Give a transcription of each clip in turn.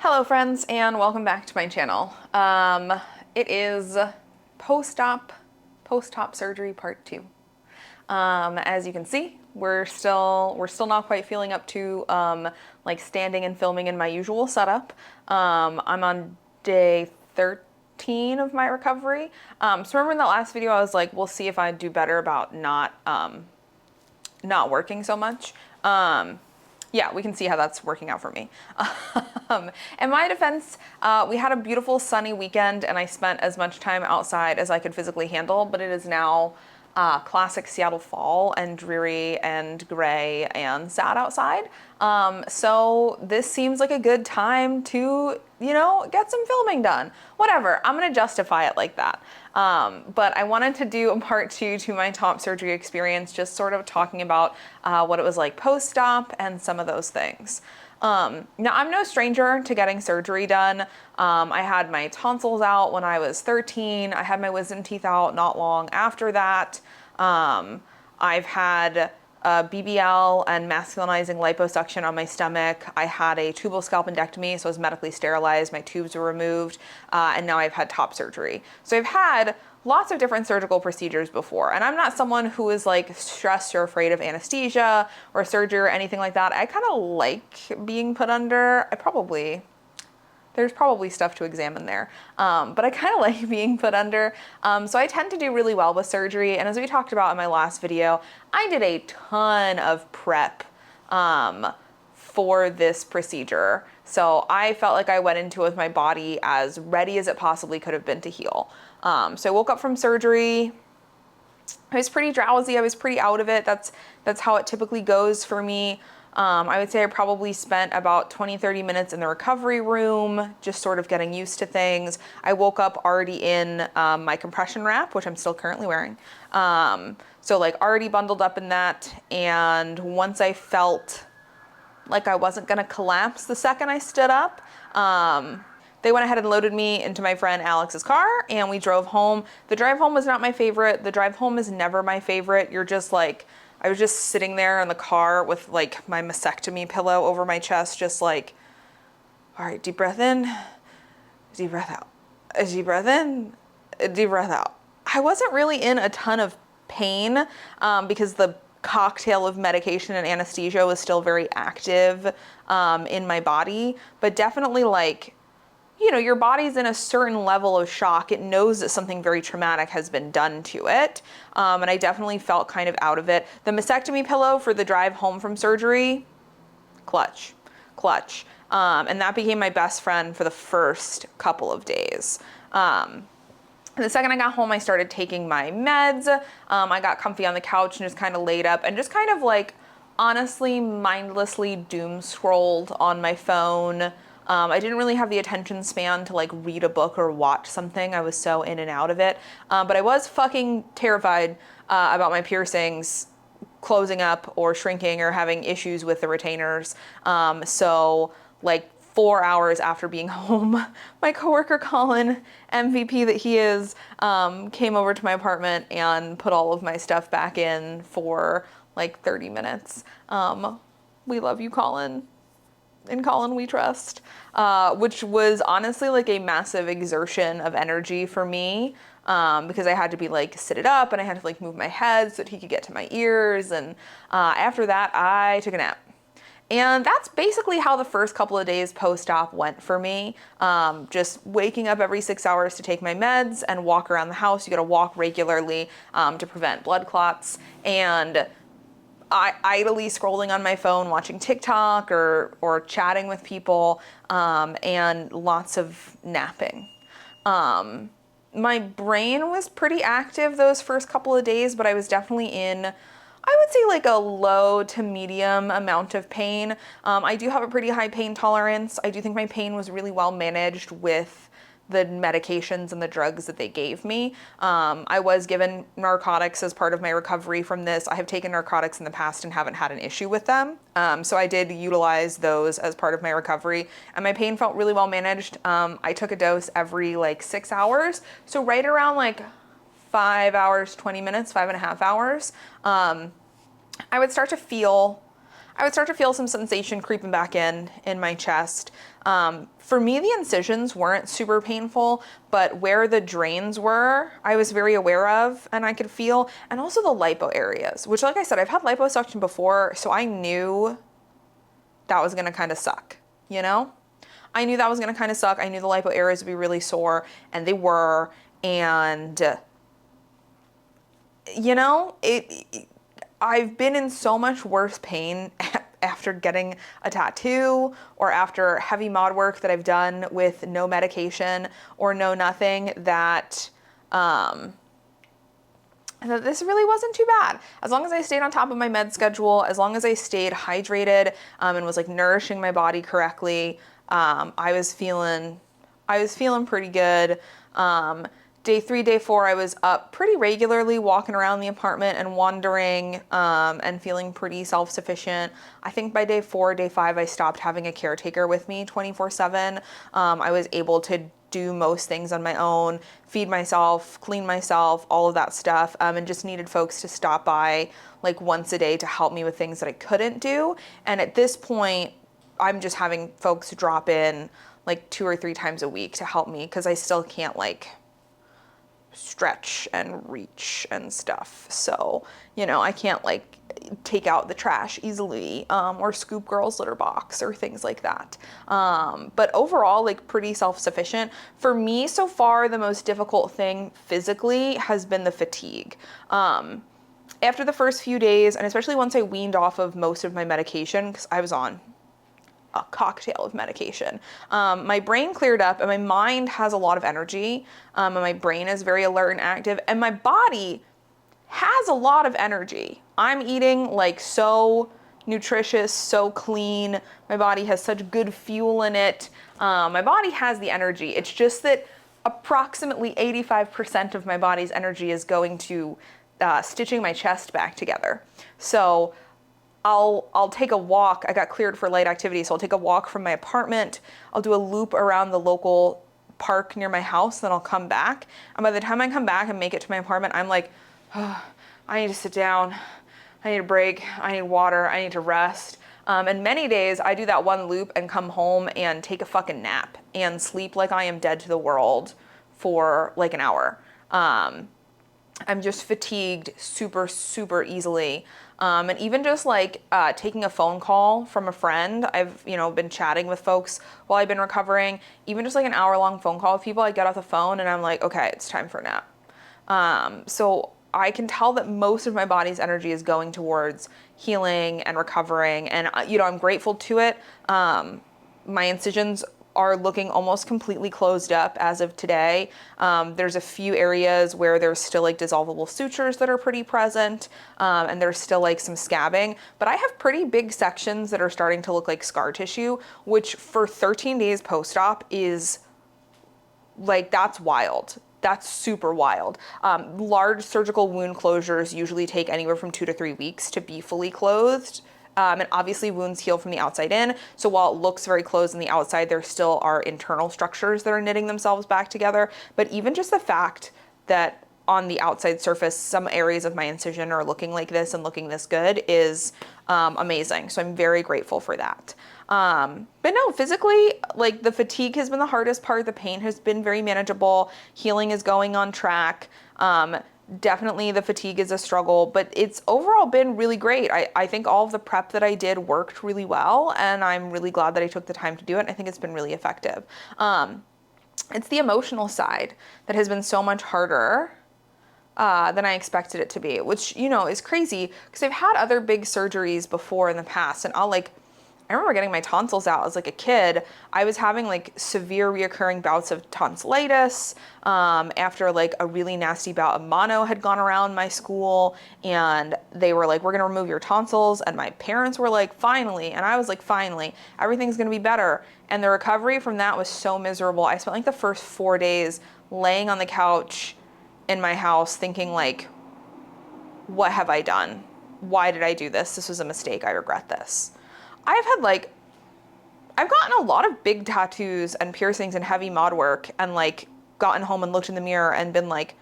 Hello friends and welcome back to my channel. It is post-op surgery part 2. As you can see, we're still not quite feeling up to like standing and filming in my usual setup. I'm on day 13 of my recovery. So remember in the last video I was like, we'll see if I do better about not working so much. Yeah, we can see how that's working out for me. In my defense, we had a beautiful sunny weekend and I spent as much time outside as I could physically handle, but it is now classic Seattle fall and dreary and gray and sad outside. So this seems like a good time to, get some filming done. Whatever, I'm gonna justify it like that. But I wanted to do a part 2 to my top surgery experience, just sort of talking about what it was like post-op and some of those things. Now, I'm no stranger to getting surgery done. I had my tonsils out when I was 13. I had my wisdom teeth out not long after that. I've had BBL and masculinizing liposuction on my stomach. I had a tubal scalpendectomy, so I was medically sterilized. My tubes were removed, and now I've had top surgery. So I've had lots of different surgical procedures before, and I'm not someone who is like stressed or afraid of anesthesia or surgery or anything like that. I kind of like being put under. There's probably stuff to examine there, but I kind of like being put under. So I tend to do really well with surgery, and as we talked about in my last video, I did a ton of prep for this procedure. So I felt like I went into it with my body as ready as it possibly could have been to heal. So I woke up from surgery. I was pretty drowsy. I was pretty out of it. That's how it typically goes for me. I would say I probably spent about 20-30 minutes in the recovery room, just sort of getting used to things. I woke up already in my compression wrap, which I'm still currently wearing. So like already bundled up in that. And once I felt like I wasn't gonna collapse the second I stood up, they went ahead and loaded me into my friend Alex's car and we drove home. The drive home was not my favorite. The drive home is never my favorite. You're just like, I was just sitting there in the car with like my mastectomy pillow over my chest, just like, all right, deep breath in, deep breath out, deep breath in, deep breath out. I wasn't really in a ton of pain because the cocktail of medication and anesthesia was still very active in my body, but definitely like, your body's in a certain level of shock. It knows that something very traumatic has been done to it. And I definitely felt kind of out of it. The mastectomy pillow for the drive home from surgery, clutch. And that became my best friend for the first couple of days. The second I got home, I started taking my meds. I got comfy on the couch and just kind of laid up and just kind of like honestly mindlessly doom scrolled on my phone. I didn't really have the attention span to like read a book or watch something. I was so in and out of it. But I was fucking terrified about my piercings closing up or shrinking or having issues with the retainers. So like 4 hours after being home, my coworker Colin, MVP that he is, came over to my apartment and put all of my stuff back in for like 30 minutes. We love you, Colin. In Colin we trust, which was honestly like a massive exertion of energy for me, because I had to be like sit it up and I had to like move my head so that he could get to my ears. And after that I took a nap. And that's basically how the first couple of days post-op went for me. Just waking up every 6 hours to take my meds and walk around the house. You gotta walk regularly to prevent blood clots. And idly scrolling on my phone, watching TikTok or chatting with people, and lots of napping. My brain was pretty active those first couple of days, but I was definitely in, I would say like a low to medium amount of pain. I do have a pretty high pain tolerance. I do think my pain was really well managed with the medications and the drugs that they gave me. I was given narcotics as part of my recovery from this. I have taken narcotics in the past and haven't had an issue with them. So I did utilize those as part of my recovery and my pain felt really well managed. I took a dose every like 6 hours. So right around like 5 hours, 20 minutes, 5.5 hours, I would start to feel I would start to feel some sensation creeping back in my chest. For me, the incisions weren't super painful, but where the drains were, I was very aware of and I could feel, and also the lipo areas, which, like I said, I've had liposuction before, so I knew that was gonna kind of suck, you know? I knew that was gonna kind of suck. I knew the lipo areas would be really sore, and they were, and you know, I've been in so much worse pain after getting a tattoo or after heavy mod work that I've done with no medication or no nothing that that this really wasn't too bad. As long as I stayed on top of my med schedule, as long as I stayed hydrated and was like nourishing my body correctly, I was feeling pretty good. Day 3, day 4, I was up pretty regularly, walking around the apartment and wandering and feeling pretty self-sufficient. I think by day 4, day 5, I stopped having a caretaker with me 24/7. I was able to do most things on my own, feed myself, clean myself, all of that stuff, and just needed folks to stop by like once a day to help me with things that I couldn't do. And at this point, I'm just having folks drop in like 2 or 3 times a week to help me because I still can't like stretch and reach and stuff. So, you know, I can't like take out the trash easily or scoop girls' litter box or things like that. But overall, like pretty self-sufficient. For me so far, the most difficult thing physically has been the fatigue. After the first few days, and especially once I weaned off of most of my medication, because I was on a cocktail of medication. My brain cleared up and my mind has a lot of energy and my brain is very alert and active and my body has a lot of energy. I'm eating like so nutritious, so clean. My body has such good fuel in it. My body has the energy. It's just that approximately 85% of my body's energy is going to stitching my chest back together. So I'll take a walk. I got cleared for light activity, so I'll take a walk from my apartment. I'll do a loop around the local park near my house, then I'll come back. And by the time I come back and make it to my apartment, I'm like, oh, I need to sit down. I need a break. I need water. I need to rest. And many days I do that one loop and come home and take a fucking nap and sleep like I am dead to the world for like an hour. I'm just fatigued super, super easily. And even just like taking a phone call from a friend, I've, you know, been chatting with folks while I've been recovering, even just like an hour-long phone call with people, I get off the phone and I'm like, okay, it's time for a nap. So I can tell that most of my body's energy is going towards healing and recovering. And, you know, I'm grateful to it. My incisions are looking almost completely closed up as of today. There's a few areas where there's still like dissolvable sutures that are pretty present, and there's still like some scabbing, but I have pretty big sections that are starting to look like scar tissue, which for 13 days post-op is like, that's wild. That's super wild. Large surgical wound closures usually take anywhere from 2 to 3 weeks to be fully closed. And obviously wounds heal from the outside in. So while it looks very closed on the outside, there still are internal structures that are knitting themselves back together. But even just the fact that on the outside surface, some areas of my incision are looking like this and looking this good is amazing. So I'm very grateful for that. But no, physically, like the fatigue has been the hardest part. The pain has been very manageable. Healing is going on track. Definitely the fatigue is a struggle, but it's overall been really great. I think all of the prep that I did worked really well, and I'm really glad that I took the time to do it. I think it's been really effective. It's the emotional side that has been so much harder than I expected it to be, which, you know, is crazy because I've had other big surgeries before in the past, and I remember getting my tonsils out as like a kid. I was having like severe reoccurring bouts of tonsillitis after like a really nasty bout of mono had gone around my school, and they were like, we're gonna remove your tonsils, and my parents were like, finally, and I was like, finally, everything's gonna be better. And the recovery from that was so miserable. I spent like the first 4 days laying on the couch in my house thinking like, what have I done? Why did I do this? This was a mistake. I regret this. I've gotten a lot of big tattoos and piercings and heavy mod work and like gotten home and looked in the mirror and been like,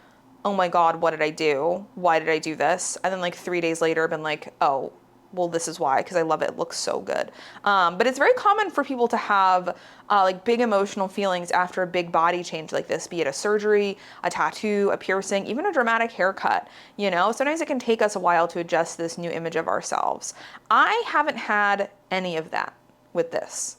oh my God, what did I do? Why did I do this? And then like 3 days later been like, oh, well, this is why, because I love it. It looks so good. But it's very common for people to have like big emotional feelings after a big body change like this, be it a surgery, a tattoo, a piercing, even a dramatic haircut. You know, sometimes it can take us a while to adjust to this new image of ourselves. I haven't had any of that with this.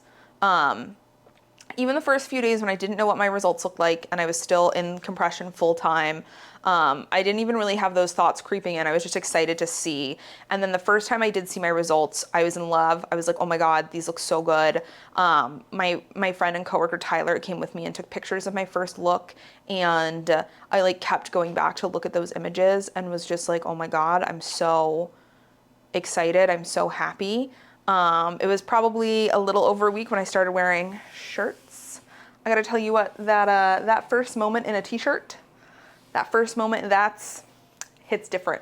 Even the first few days when I didn't know what my results looked like and I was still in compression full time, I didn't even really have those thoughts creeping in. I was just excited to see. And then the first time I did see my results, I was in love. I was like, oh my God, these look so good. My friend and coworker Tyler came with me and took pictures of my first look. And I like kept going back to look at those images and was just like, oh my God, I'm so excited. I'm so happy. It was probably a little over a week when I started wearing shirts. I gotta tell you what, that first moment in a t-shirt, that first moment, hits different.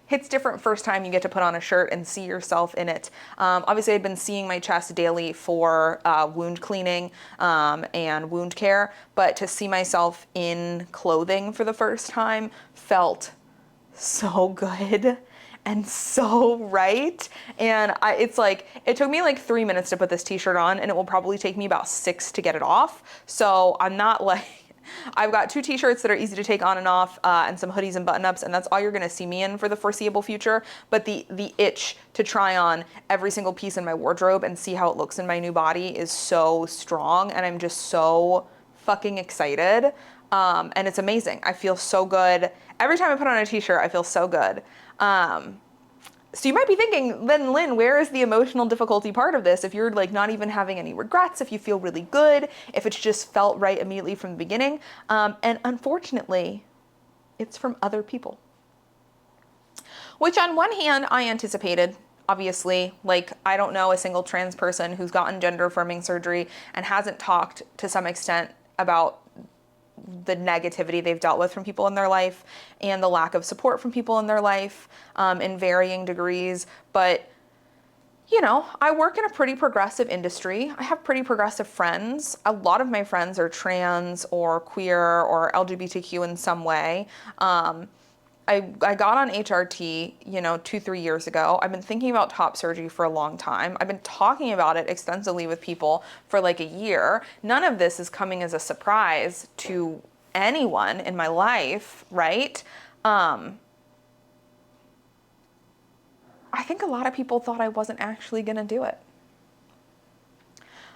Hits different first time you get to put on a shirt and see yourself in it. Obviously, I'd been seeing my chest daily for wound cleaning and wound care, but to see myself in clothing for the first time felt so good and so right. And it's like, it took me like 3 minutes to put this t-shirt on, and it will probably take me about 6 to get it off. So I'm not like, I've got 2 t-shirts that are easy to take on and off, and some hoodies and button-ups, and that's all you're gonna see me in for the foreseeable future. But the itch to try on every single piece in my wardrobe and see how it looks in my new body is so strong, and I'm just so fucking excited. And it's amazing. I feel so good. Every time I put on a t-shirt, I feel so good. So you might be thinking, then Lynn, where is the emotional difficulty part of this? If you're like not even having any regrets, if you feel really good, if it's just felt right immediately from the beginning. And unfortunately, it's from other people. Which on one hand, I anticipated. Obviously, like I don't know a single trans person who's gotten gender affirming surgery and hasn't talked to some extent about the negativity they've dealt with from people in their life and the lack of support from people in their life in varying degrees. But, you know, I work in a pretty progressive industry. I have pretty progressive friends. A lot of my friends are trans or queer or LGBTQ in some way. I got on HRT, 2-3 years ago. I've been thinking about top surgery for a long time. I've been talking about it extensively with people for like a year. None of this is coming as a surprise to anyone in my life, right? I think a lot of people thought I wasn't actually gonna do it.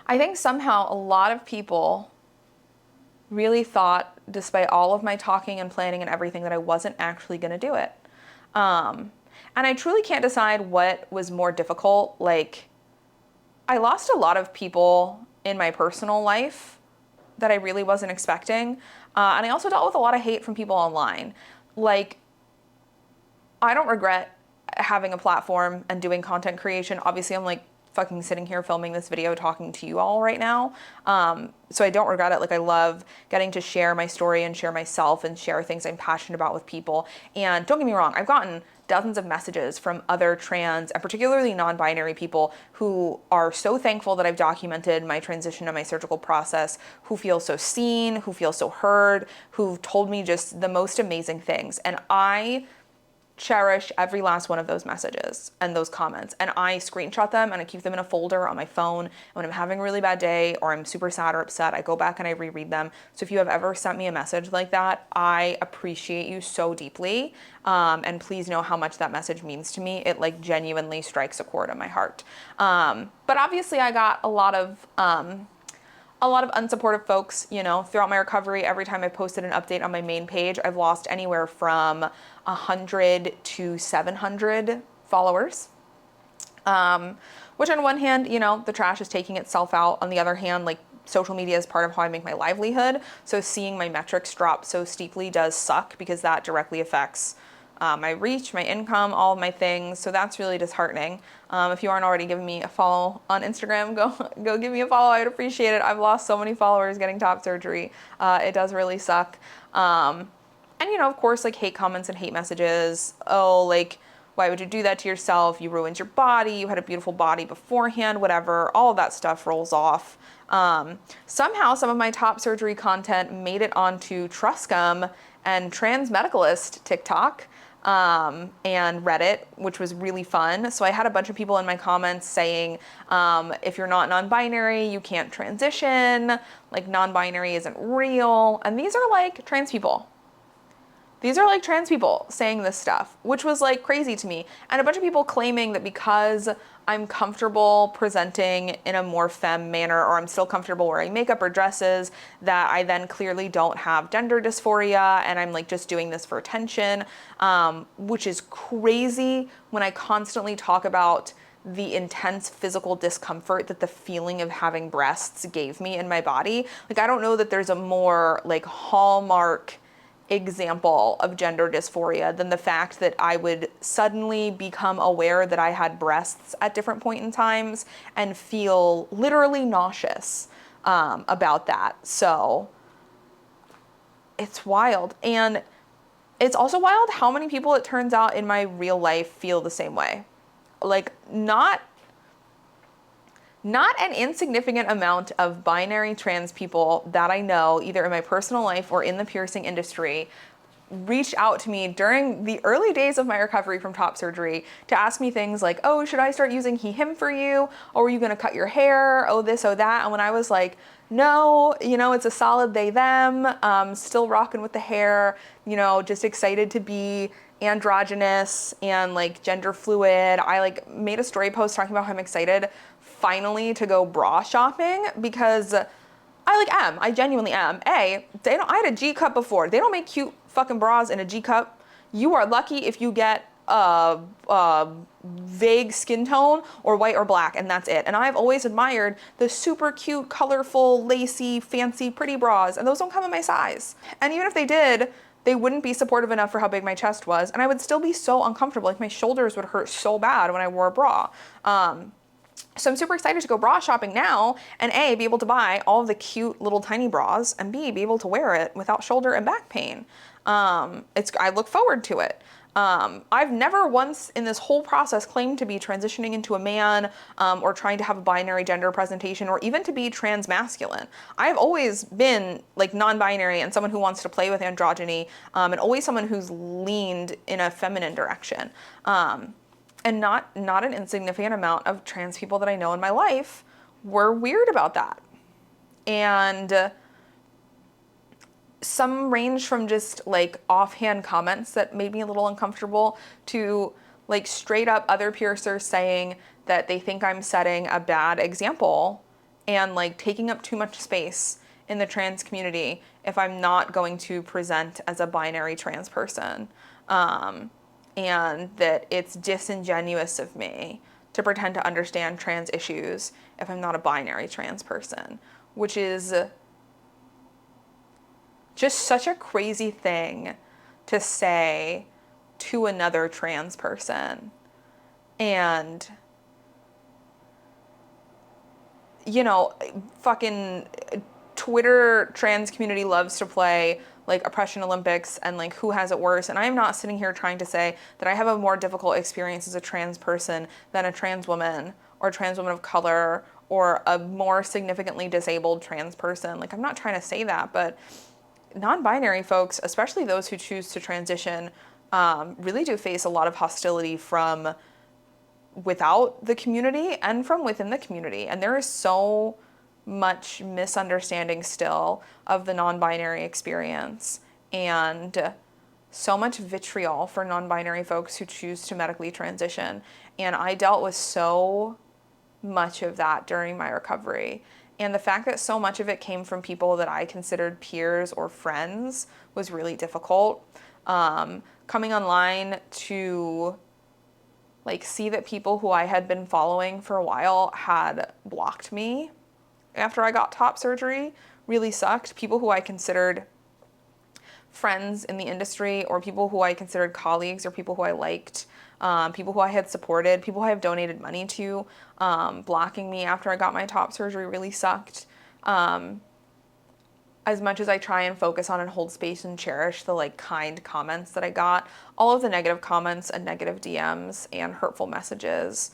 I think somehow a lot of people really thought, despite all of my talking and planning and everything, that I wasn't actually going to do it. And I truly can't decide what was more difficult. Like, I lost a lot of people in my personal life that I really wasn't expecting. And I also dealt with a lot of hate from people online. Like, I don't regret having a platform and doing content creation. Obviously, I'm like fucking sitting here filming this video talking to you all right now. So I don't regret it. Like I love getting to share my story and share myself and share things I'm passionate about with people. And don't get me wrong, I've gotten dozens of messages from other trans and particularly non-binary people who are so thankful that I've documented my transition and my surgical process, who feel so seen, who feel so heard, who've told me just the most amazing things. And I cherish every last one of those messages and those comments, and I screenshot them and I keep them in a folder on my phone. And when I'm having a really bad day or I'm super sad or upset, I go back and I reread them. So if you have ever sent me a message like that, I appreciate you so deeply, and please know how much that message means to me. It like genuinely strikes a chord in my heart. But obviously I got a lot of unsupportive folks, throughout my recovery. Every time I posted an update on my main page, I've lost anywhere from 100 to 700 followers. Which on one hand, the trash is taking itself out. On the other hand, like social media is part of how I make my livelihood. So seeing my metrics drop so steeply does suck because that directly affects my reach, my income, all of my things. So that's really disheartening. If you aren't already giving me a follow on Instagram, go give me a follow. I'd appreciate it. I've lost so many followers getting top surgery. It does really suck. And of course, like hate comments and hate messages. Oh, like, why would you do that to yourself? You ruined your body. You had a beautiful body beforehand, whatever. All of that stuff rolls off. Somehow some of my top surgery content made it onto Truscum and Trans Medicalist TikTok. and Reddit, which was really fun. So I had a bunch of people in my comments saying, if you're not non-binary, you can't transition, like non-binary isn't real. And these are like trans people. These are like trans people saying this stuff, which was like crazy to me. And a bunch of people claiming that because I'm comfortable presenting in a more femme manner, or I'm still comfortable wearing makeup or dresses, that I then clearly don't have gender dysphoria and I'm like just doing this for attention, which is crazy when I constantly talk about the intense physical discomfort that the feeling of having breasts gave me in my body. Like, I don't know that there's a more like hallmark example of gender dysphoria than the fact that I would suddenly become aware that I had breasts at different point in times and feel literally nauseous about that. So it's wild. And it's also wild how many people, it turns out, in my real life feel the same way. Like, not an insignificant amount of binary trans people that I know, either in my personal life or in the piercing industry, reached out to me during the early days of my recovery from top surgery to ask me things like, oh, should I start using he, him for you? Or are you gonna cut your hair? Oh, this, oh, that. And when I was like, no, it's a solid they, them, still rocking with the hair, just excited to be androgynous and like gender fluid. I like made a story post talking about how I'm excited finally to go bra shopping because I genuinely am. I had a G cup before. They don't make cute fucking bras in a G cup. You are lucky if you get a vague skin tone or white or black, and that's it. And I've always admired the super cute, colorful, lacy, fancy, pretty bras, and those don't come in my size. And even if they did, they wouldn't be supportive enough for how big my chest was, and I would still be so uncomfortable. Like, my shoulders would hurt so bad when I wore a bra. So I'm super excited to go bra shopping now and A, be able to buy all of the cute little tiny bras, and B, be able to wear it without shoulder and back pain. I look forward to it. I've never once in this whole process claimed to be transitioning into a man, or trying to have a binary gender presentation, or even to be transmasculine. I've always been like non-binary and someone who wants to play with androgyny, and always someone who's leaned in a feminine direction. And not an insignificant amount of trans people that I know in my life were weird about that. And some range from just like offhand comments that made me a little uncomfortable to like straight up other piercers saying that they think I'm setting a bad example and like taking up too much space in the trans community if I'm not going to present as a binary trans person. And that it's disingenuous of me to pretend to understand trans issues if I'm not a binary trans person, which is just such a crazy thing to say to another trans person. And, fucking Twitter trans community loves to play like oppression Olympics and like who has it worse. And I am not sitting here trying to say that I have a more difficult experience as a trans person than a trans woman or a trans woman of color or a more significantly disabled trans person. Like, I'm not trying to say that, but non-binary folks, especially those who choose to transition, really do face a lot of hostility from without the community and from within the community. And there is so much misunderstanding still of the non-binary experience, and so much vitriol for non-binary folks who choose to medically transition. And I dealt with so much of that during my recovery. And the fact that so much of it came from people that I considered peers or friends was really difficult. Coming online to like see that people who I had been following for a while had blocked me after I got top surgery really sucked. People who I considered friends in the industry, or people who I considered colleagues, or people who I liked, people who I had supported, people who I have donated money to, blocking me after I got my top surgery really sucked. As much as I try and focus on and hold space and cherish the like kind comments that I got, all of the negative comments and negative DMs and hurtful messages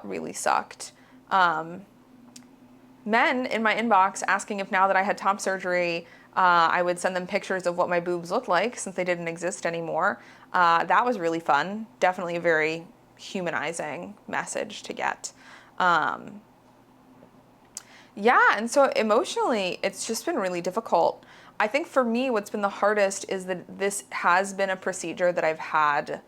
really sucked. Men in my inbox asking if now that I had top surgery, I would send them pictures of what my boobs looked like since they didn't exist anymore. That was really fun. Definitely a very humanizing message to get. Yeah, and so emotionally, it's just been really difficult. I think for me, what's been the hardest is that this has been a procedure that I've had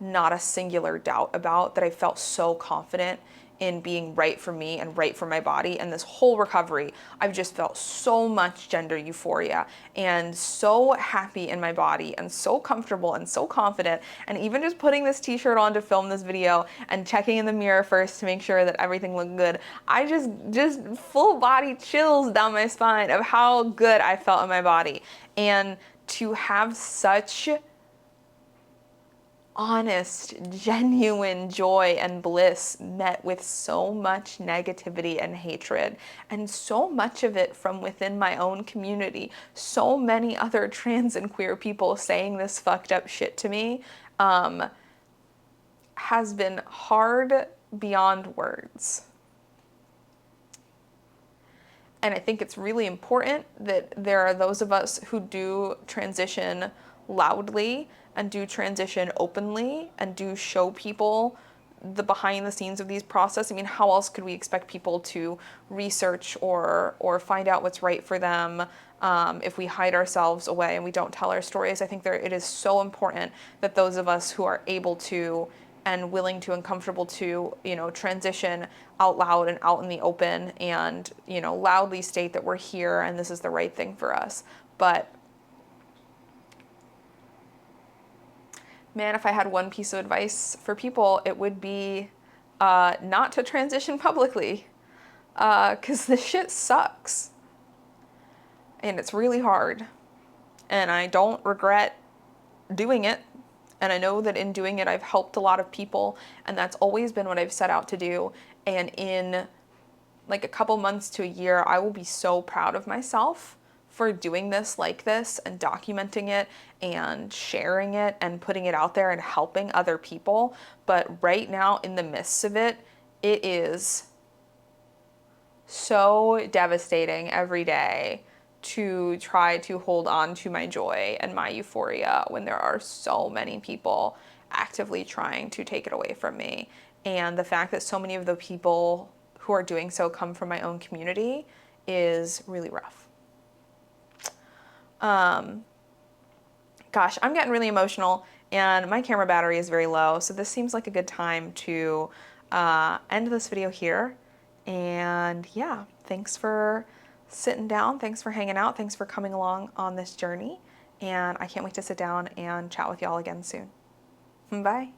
not a singular doubt about, that I felt so confident in being right for me and right for my body. And this whole recovery, I've just felt so much gender euphoria and so happy in my body and so comfortable and so confident. And even just putting this t-shirt on to film this video and checking in the mirror first to make sure that everything looked good, I just full body chills down my spine of how good I felt in my body. And to have such honest, genuine joy and bliss met with so much negativity and hatred, and so much of it from within my own community. So many other trans and queer people saying this fucked up shit to me has been hard beyond words. And I think it's really important that there are those of us who do transition loudly and do transition openly and do show people the behind the scenes of these processes. I mean, how else could we expect people to research or find out what's right for them if we hide ourselves away and we don't tell our stories? I think it is so important that those of us who are able to and willing to and comfortable to, transition out loud and out in the open and, loudly state that we're here and this is the right thing for us. But man, if I had one piece of advice for people, it would be not to transition publicly, because this shit sucks. And it's really hard. And I don't regret doing it. And I know that in doing it, I've helped a lot of people. And that's always been what I've set out to do. And in like a couple months to a year, I will be so proud of myself for doing this like this and documenting it and sharing it and putting it out there and helping other people. But right now, in the midst of it, it is so devastating every day to try to hold on to my joy and my euphoria when there are so many people actively trying to take it away from me. And the fact that so many of the people who are doing so come from my own community is really rough. Gosh, I'm getting really emotional and my camera battery is very low, so this seems like a good time to end this video here. And yeah, thanks for sitting down, thanks for hanging out, thanks for coming along on this journey, and I can't wait to sit down and chat with y'all again soon. Bye.